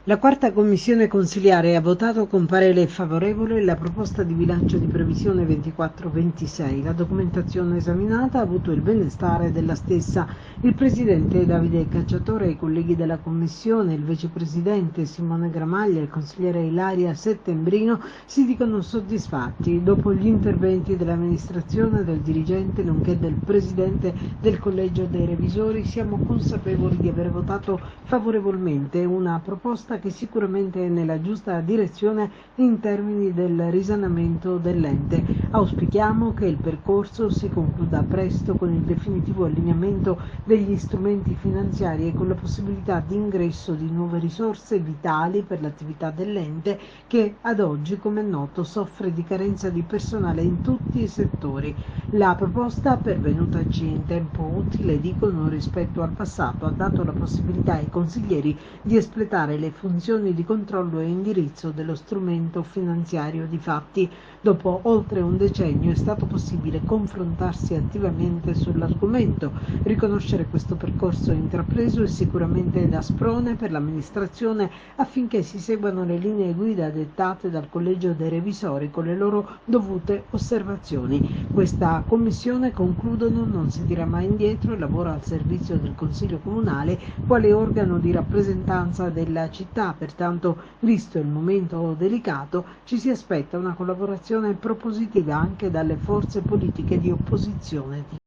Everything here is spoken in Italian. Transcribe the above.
La quarta commissione consiliare ha votato con parere favorevole la proposta di bilancio di previsione 24-26. La documentazione esaminata ha avuto il benestare della stessa. Il presidente Davide Cacciatore e i colleghi della commissione, il vicepresidente Simone Gramaglia e il consigliere Ilaria Settembrino si dicono soddisfatti. Dopo gli interventi dell'amministrazione, del dirigente nonché del presidente del collegio dei revisori, siamo consapevoli di aver votato favorevolmente una proposta che sicuramente è nella giusta direzione in termini del risanamento dell'ente. Auspichiamo che il percorso si concluda presto con il definitivo allineamento degli strumenti finanziari e con la possibilità di ingresso di nuove risorse vitali per l'attività dell'ente che ad oggi, come è noto, soffre di carenza di personale in tutti i settori. La proposta, pervenutaci in tempo utile, dicono, rispetto al passato, ha dato la possibilità ai consiglieri di espletare le funzioni di controllo e indirizzo dello strumento finanziario. Difatti, dopo oltre un decennio è stato possibile confrontarsi attivamente sull'argomento. Riconoscere questo percorso intrapreso è sicuramente da sprone per l'amministrazione affinché si seguano le linee guida dettate dal collegio dei revisori con le loro dovute osservazioni. Questa commissione, concludono, non si dirà mai indietro e lavora al servizio del Consiglio Comunale quale organo di rappresentanza della città. Pertanto, visto il momento delicato, ci si aspetta una collaborazione propositiva anche dalle forze politiche di opposizione.